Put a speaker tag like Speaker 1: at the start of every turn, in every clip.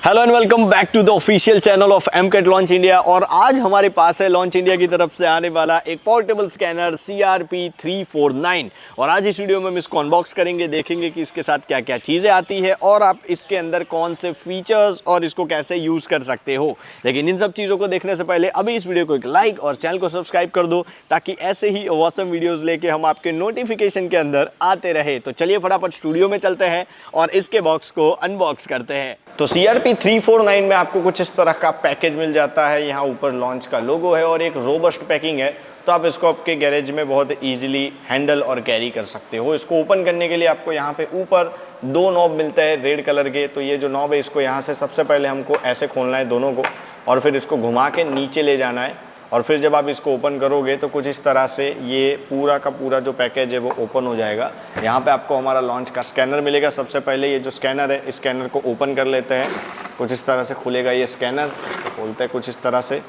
Speaker 1: Hello and welcome back to the official channel of एमकेट Launch India. और आज हमारे पास है लॉन्च इंडिया की तरफ से आने वाला एक पोर्टेबल स्कैनर CRP349। और आज इस वीडियो में हम इसको अनबॉक्स करेंगे, देखेंगे कि इसके साथ क्या क्या चीज़ें आती है और आप इसके अंदर कौन से फीचर्स और इसको कैसे यूज़ कर सकते हो। लेकिन इन सब चीज़ों को देखने से पहले अभी इस वीडियो को एक लाइक और चैनल को सब्सक्राइब कर दो, ताकि ऐसे ही ऑसम वीडियोज़ लेके हम आपके नोटिफिकेशन के अंदर आते रहे। तो चलिए फटाफट स्टूडियो में चलते हैं और इसके बॉक्स को अनबॉक्स करते हैं। तो CRP349 में आपको कुछ इस तरह का पैकेज मिल जाता है। यहाँ ऊपर लॉन्च का लोगो है और एक रोबस्ट पैकिंग है, तो आप इसको आपके गैरेज में बहुत इजीली हैंडल और कैरी कर सकते हो। इसको ओपन करने के लिए आपको यहाँ पे ऊपर दो नॉब मिलते हैं रेड कलर के। तो ये जो नॉब है इसको यहाँ से सबसे पहले हमको ऐसे खोलना है दोनों को, और फिर इसको घुमा के नीचे ले जाना है। और फिर जब आप इसको ओपन करोगे तो कुछ इस तरह से ये पूरा का पूरा जो पैकेज है वो ओपन हो जाएगा। यहाँ पे आपको हमारा लॉन्च का स्कैनर मिलेगा। सबसे पहले ये जो स्कैनर है, इस स्कैनर को ओपन कर लेते हैं। कुछ इस तरह से खुलेगा ये स्कैनर, खोलते हैं कुछ इस तरह से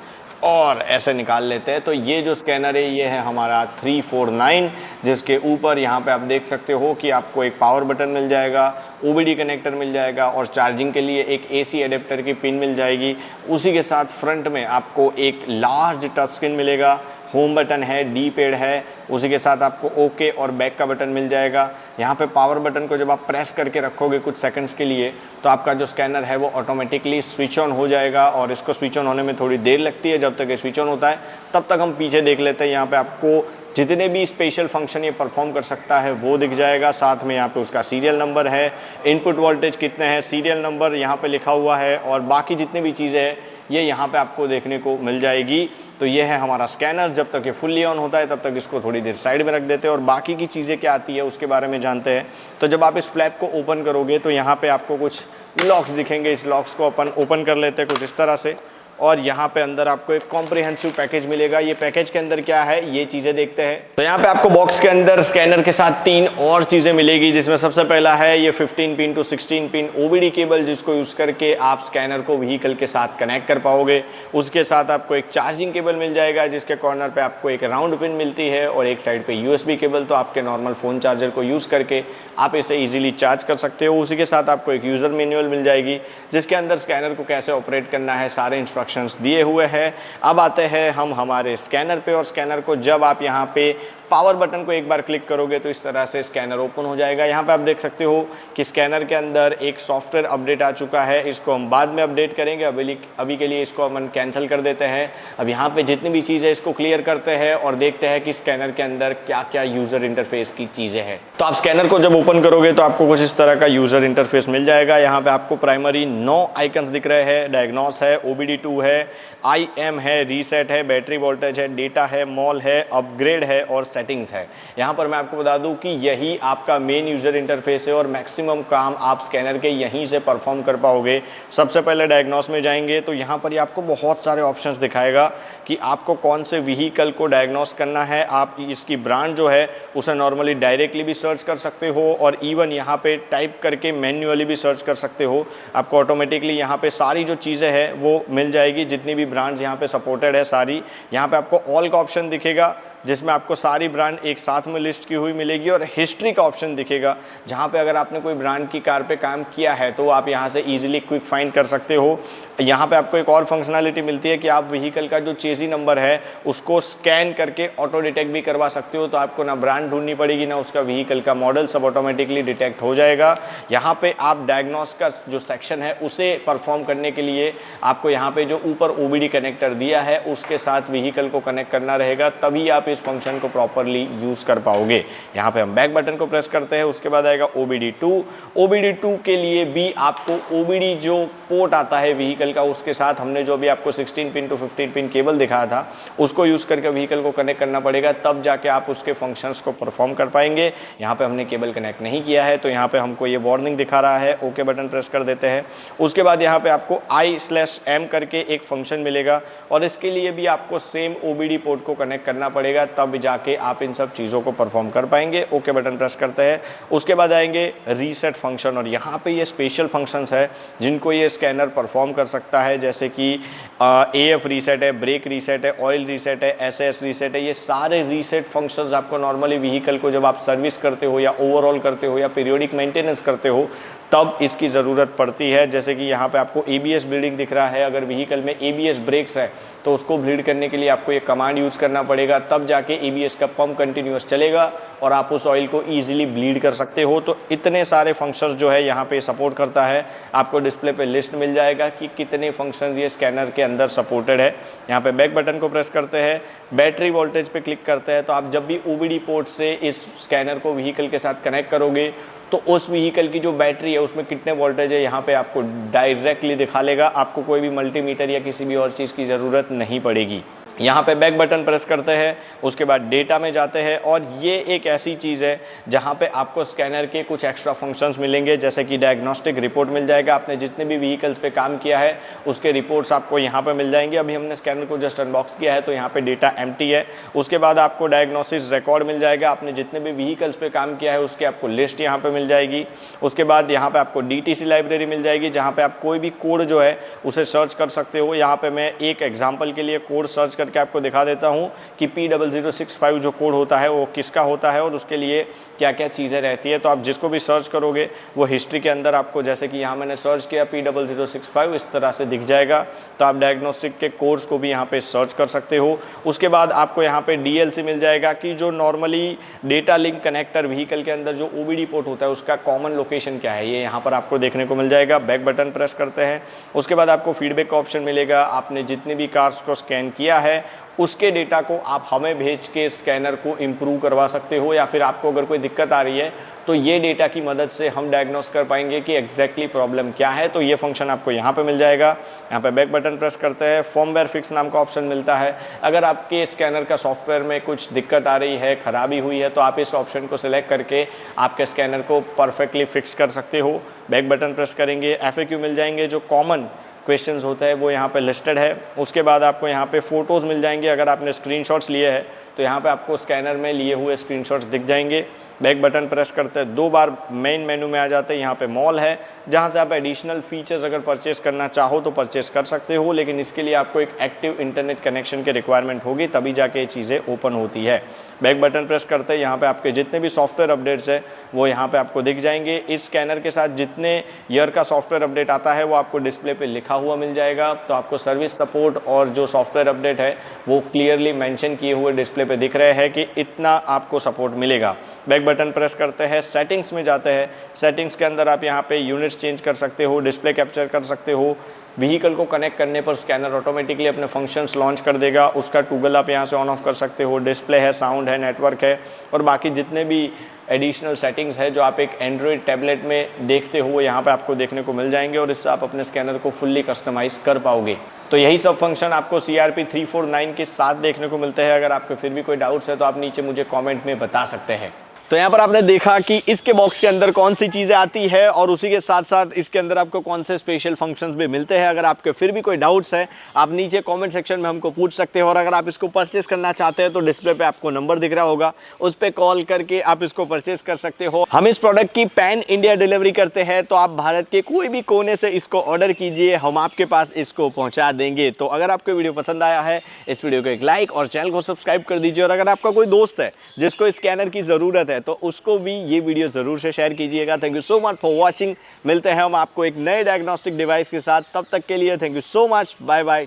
Speaker 1: और ऐसे निकाल लेते हैं। तो ये जो स्कैनर है ये है हमारा 349, जिसके ऊपर यहाँ पे आप देख सकते हो कि आपको एक पावर बटन मिल जाएगा, OBD कनेक्टर मिल जाएगा और चार्जिंग के लिए एक AC एडेप्टर की पिन मिल जाएगी। उसी के साथ फ्रंट में आपको एक लार्ज टच स्क्रीन मिलेगा, होम बटन है, डी पैड है, उसी के साथ आपको ओके और बैक का बटन मिल जाएगा। यहाँ पे पावर बटन को जब आप प्रेस करके रखोगे कुछ सेकंड्स के लिए, तो आपका जो स्कैनर है वो ऑटोमेटिकली स्विच ऑन हो जाएगा। और इसको स्विच ऑन होने में थोड़ी देर लगती है, जब तक ये स्विच ऑन होता है तब तक हम पीछे देख लेते हैं। यहाँ पे आपको जितने भी स्पेशल फंक्शन ये परफॉर्म कर सकता है वो दिख जाएगा। साथ में यहाँ पे उसका सीरियल नंबर है, इनपुट वोल्टेज कितने हैं, सीरियल नंबर यहाँ पे लिखा हुआ है, और बाकी जितनी भी चीज़ें हैं ये यहाँ पे आपको देखने को मिल जाएगी। तो ये है हमारा स्कैनर। जब तक ये फुल्ली ऑन होता है तब तक इसको थोड़ी देर साइड में रख देते हैं और बाकी की चीज़ें क्या आती है उसके बारे में जानते हैं। तो जब आप इस फ्लैप को ओपन करोगे तो यहाँ पे आपको कुछ लॉक्स दिखेंगे। इस लॉक्स को अपन ओपन कर लेते हैं कुछ इस तरह से, और यहाँ पे अंदर आपको एक कॉम्प्रिहेंसिव पैकेज मिलेगा। ये पैकेज के अंदर क्या है ये चीज़ें देखते हैं। तो यहाँ पे आपको बॉक्स के अंदर स्कैनर के साथ 3 और चीज़ें मिलेगी, जिसमें सबसे पहला है ये 15 pin to 16 pin OBD cable, जिसको यूज़ करके आप स्कैनर को व्हीकल के साथ कनेक्ट कर पाओगे। उसके साथ आपको एक चार्जिंग केबल मिल जाएगा, जिसके कॉर्नर पर आपको एक राउंड पिन मिलती है और एक साइड पर USB केबल। तो आपके नॉर्मल फ़ोन चार्जर को यूज़ करके आप इसे ईजिली चार्ज कर सकते हो। उसी के साथ आपको एक यूज़र मैनुअल मिल जाएगी, जिसके अंदर स्कैनर को कैसे ऑपरेट करना है सारे इंस्ट्रक्शंस दिए हुए है। अब आते हैं हम हमारे स्कैनर पे, और स्कैनर को जब आप यहाँ पे पावर बटन को एक बार क्लिक करोगे तो इस तरह से स्कैनर ओपन हो जाएगा। यहाँ पे आप देख सकते हो कि स्कैनर के अंदर एक सॉफ्टवेयर अपडेट आ चुका है। इसको हम बाद में अपडेट करेंगे, अभी के लिए इसको हम कैंसिल कर देते हैं। अब यहाँ पे जितनी भी चीज़ें इसको क्लियर करते हैं और देखते हैं कि स्कैनर के अंदर क्या क्या यूज़र इंटरफेस की चीज़ें हैं। तो आप स्कैनर को जब ओपन करोगे तो आपको कुछ इस तरह का यूज़र इंटरफेस मिल जाएगा। यहाँ पे आपको प्राइमरी 9 आइकन्स दिख रहे हैं। डायग्नोस है, OBD2 है, IM है, रीसेट है, बैटरी वोल्टेज है, डेटा है, मॉल है, अपग्रेड है और सेटिंग्स है। यहाँ पर मैं आपको बता दूं कि यही आपका मेन यूज़र इंटरफेस है और मैक्सिमम काम आप स्कैनर के यहीं से परफॉर्म कर पाओगे। सबसे पहले डायग्नोस में जाएंगे तो यहाँ पर आपको बहुत सारे ऑप्शंस दिखाएगा कि आपको कौन से व्हीकल को डायग्नोस करना है। आप इसकी ब्रांड जो है उसे नॉर्मली डायरेक्टली भी सर्च कर सकते हो और इवन यहाँ पे टाइप करके मैन्युअली भी सर्च कर सकते हो। आपको ऑटोमेटिकली यहाँ पे सारी जो चीज़ें हैं वो मिल जाएगी, जितनी भी ब्रांड्स यहाँ पे सपोर्टेड है सारी। यहाँ पे आपको ऑल का ऑप्शन दिखेगा, जिसमें आपको सारी ब्रांड एक साथ में लिस्ट की हुई मिलेगी, और हिस्ट्री का ऑप्शन दिखेगा, जहां पे अगर आपने कोई ब्रांड की कार पे काम किया है तो आप यहां से इजीली क्विक फाइंड कर सकते हो। यहां पे आपको एक और फंक्शनैलिटी मिलती है कि आप व्हीकल का जो चेसी नंबर है उसको स्कैन करके ऑटो डिटेक्ट भी करवा सकते हो। तो आपको ना ब्रांड ढूंढनी पड़ेगी ना उसका व्हीकल का मॉडल, सब ऑटोमेटिकली डिटेक्ट हो जाएगा। यहाँ पे आप डायग्नोस का जो सेक्शन है उसे परफॉर्म करने के लिए आपको यहाँ पे जो ऊपर OBD कनेक्टर दिया है उसके साथ व्हीकल को कनेक्ट करना रहेगा, तभी आप इस फंक्शन को प्रॉपरली यूज कर पाओगे। यहाँ पे हम बैक बटन को प्रेस करते हैं, उसके बाद आएगा OBD2। OBD2 के लिए भी आपको OBD जो पोर्ट आता है व्हीकल का, उसके साथ हमने जो भी आपको 16 पिन टू 15 पिन केबल दिखाया था उसको यूज करके व्हीकल को कनेक्ट करना पड़ेगा, तब जाके आप उसके फंक्शंस को परफॉर्म कर पाएंगे। यहाँ पे हमने केबल कनेक्ट नहीं किया है तो यहाँ पे हमको ये वार्निंग दिखा रहा है। ओके बटन प्रेस कर देते हैं। उसके बाद यहाँ पे आपको I/M करके एक फंक्शन मिलेगा और इसके लिए भी आपको सेम OBD पोर्ट को कनेक्ट करना पड़ेगा, तब जाके आप इन सब चीज़ों को परफॉर्म कर पाएंगे। ओके बटन प्रेस करते हैं। उसके बाद आएंगे रीसेट फंक्शन, और यहाँ पे ये स्पेशल फंक्शंस है जिनको ये स्कैनर परफॉर्म कर सकता है, जैसे कि AF रीसेट है, ब्रेक रीसेट है, ऑयल रीसेट है, SS रीसेट है। ये सारे रीसेट फंक्शंस आपको नॉर्मली व्हीकल को जब आप सर्विस करते हो या ओवरऑल करते हो या पीरियोडिक मेंटेनेंस करते हो तब इसकी ज़रूरत पड़ती है। जैसे कि यहाँ पे आपको ABS ब्लीडिंग दिख रहा है, अगर व्हीकल में ABS ब्रेक्स है तो उसको ब्लीड करने के लिए आपको ये कमांड यूज़ करना पड़ेगा, तब जाके ABS का पंप कंटिन्यूअस चलेगा और आप उस ऑयल को ईजिली ब्लीड कर सकते हो। तो इतने सारे फंक्शंस जो है यहाँ पे सपोर्ट करता है। आपको डिस्प्ले पे लिस्ट मिल जाएगा कि कितने फंक्शंस ये स्कैनर के अंदर सपोर्टेड है। यहाँ पे बैक बटन को प्रेस करते हैं, बैटरी वोल्टेज पे क्लिक करते हैं, तो आप जब भी OBD पोर्ट से इस स्कैनर को व्हीकल के साथ कनेक्ट करोगे तो उस व्हीकल की जो बैटरी है उसमें कितने वोल्टेज है यहाँ पे आपको डायरेक्टली दिखा लेगा। आपको कोई भी मल्टीमीटर या किसी भी और चीज़ की ज़रूरत नहीं पड़ेगी। यहाँ पे बैक बटन प्रेस करते हैं, उसके बाद डेटा में जाते हैं और ये एक ऐसी चीज़ है जहाँ पे आपको स्कैनर के कुछ एक्स्ट्रा फंक्शंस मिलेंगे, जैसे कि डायग्नोस्टिक रिपोर्ट मिल जाएगा। आपने जितने भी व्हीकल्स पे काम किया है उसके रिपोर्ट्स आपको यहाँ पे मिल जाएंगे। अभी हमने स्कैनर को जस्ट अनबॉक्स किया है तो यहाँ पे डेटा एम्प्टी है। उसके बाद आपको डायग्नोसिस रिकॉर्ड मिल जाएगा, आपने जितने भी व्हीकल्स पे काम किया है उसकी आपको लिस्ट यहाँ पे मिल जाएगी। उसके बाद यहाँ पे आपको DTC लाइब्रेरी मिल जाएगी, जहाँ पे आप कोई भी कोड जो है उसे सर्च कर सकते हो। यहाँ पे मैं एक एग्जाम्पल के लिए कोड सर्च करके आपको दिखा देता हूँ कि P0065 जो कोड होता है वो किसका होता है और उसके लिए क्या क्या चीज़ें रहती है। तो आप जिसको भी सर्च करोगे वो हिस्ट्री के अंदर आपको, जैसे कि यहाँ मैंने सर्च किया P0065, इस तरह से दिख जाएगा। तो आप डायग्नोस्टिक के कोड्स को भी यहाँ पे सर्च कर सकते हो। उसके बाद आपको यहाँ पे DLC मिल जाएगा कि जो normally data link connector vehicle के अंदर जो OBD पोर्ट होता है उसका कॉमन लोकेशन क्या है, ये यहाँ पर आपको देखने को मिल जाएगा। बैक बटन प्रेस करते हैं, उसके बाद आपको फीडबैक का ऑप्शन मिलेगा। आपने जितनी भी कार्स को स्कैन किया है उसके डेटा को आप हमें भेज के स्कैनर को इम्प्रूव करवा सकते हो, या फिर आपको अगर कोई दिक्कत आ रही है तो ये डेटा की मदद से हम डायग्नोस कर पाएंगे कि एग्जैक्टली प्रॉब्लम क्या है। तो ये फंक्शन आपको यहाँ पे मिल जाएगा। यहाँ पे बैक बटन प्रेस करते हैं, फर्मवेयर फिक्स नाम का ऑप्शन मिलता है। अगर आपके स्कैनर का सॉफ्टवेयर में कुछ दिक्कत आ रही है, ख़राबी हुई है, तो आप इस ऑप्शन को सिलेक्ट करके आपके स्कैनर को परफेक्टली फिक्स कर सकते हो। बैक बटन प्रेस करेंगे, FAQ मिल जाएंगे, जो कॉमन क्वेश्चंस होते हैं वो यहाँ पे लिस्टेड है। उसके बाद आपको यहाँ पे फ़ोटोज़ मिल जाएंगे, अगर आपने स्क्रीनशॉट्स लिए हैं तो यहाँ पे आपको स्कैनर में लिए हुए स्क्रीनशॉट्स दिख जाएंगे। बैक बटन प्रेस करते हैं, 2 बार मेन मेनू में आ जाते हैं। यहाँ पे मॉल है, जहाँ से आप एडिशनल फीचर्स अगर परचेस करना चाहो तो परचेस कर सकते हो, लेकिन इसके लिए आपको एक एक्टिव इंटरनेट कनेक्शन की रिक्वायरमेंट होगी, तभी जाके ये चीज़ें ओपन होती है। बैक बटन प्रेस करते हैं, यहाँ पे आपके जितने भी सॉफ्टवेयर अपडेट्स है वो यहाँ पे आपको दिख जाएंगे। इस स्कैनर के साथ जितने ईयर का सॉफ्टवेयर अपडेट आता है वो आपको डिस्प्ले पे लिखा हुआ मिल जाएगा। तो आपको सर्विस सपोर्ट और जो सॉफ्टवेयर अपडेट है वो क्लियरली मेंशन किए हुए डिस्प्ले पे दिख रहे हैं कि इतना आपको सपोर्ट मिलेगा। बैक बटन प्रेस करते हैं, सेटिंग्स में जाते हैं। सेटिंग्स के अंदर आप यहाँ पे यूनिट्स चेंज कर सकते हो, डिस्प्ले कैप्चर कर सकते हो। व्हीकल को कनेक्ट करने पर स्कैनर ऑटोमेटिकली अपने फंक्शंस लॉन्च कर देगा, उसका टूगल आप यहाँ से ऑन ऑफ कर सकते हो। डिस्प्ले है, साउंड है, नेटवर्क है और बाकी जितने भी एडिशनल सेटिंग्स है जो आप एक एंड्रॉयड टैबलेट में देखते हो वो यहाँ पे आपको देखने को मिल जाएंगे और इससे आप अपने स्कैनर को फुल्ली कस्टमाइज़ कर पाओगे। तो यही सब फंक्शन आपको CRP 349 के साथ देखने को मिलते हैं। अगर आपके फिर भी कोई डाउट्स है तो आप नीचे मुझे कॉमेंट में बता सकते हैं। तो यहाँ पर आपने देखा कि इसके बॉक्स के अंदर कौन सी चीज़ें आती है और उसी के साथ साथ इसके अंदर आपको कौन से स्पेशल फंक्शंस भी मिलते हैं। अगर आपके फिर भी कोई डाउट्स है आप नीचे कमेंट सेक्शन में हमको पूछ सकते हो और अगर आप इसको परचेस करना चाहते हैं तो डिस्प्ले पे आपको नंबर दिख रहा होगा, उस पर कॉल करके आप इसको परचेस कर सकते हो। हम इस प्रोडक्ट की पैन इंडिया डिलीवरी करते हैं, तो आप भारत के कोई भी कोने से इसको ऑर्डर कीजिए, हम आपके पास इसको पहुँचा देंगे। तो अगर आपको वीडियो पसंद आया है इस वीडियो को एक लाइक और चैनल को सब्सक्राइब कर दीजिए और अगर आपका कोई दोस्त है जिसको स्कैनर की ज़रूरत है तो उसको भी ये वीडियो जरूर से शेयर कीजिएगा। Thank you so much for watching. मिलते हैं हम आपको एक नए डायग्नोस्टिक डिवाइस के साथ, तब तक के लिए thank you so much, bye bye.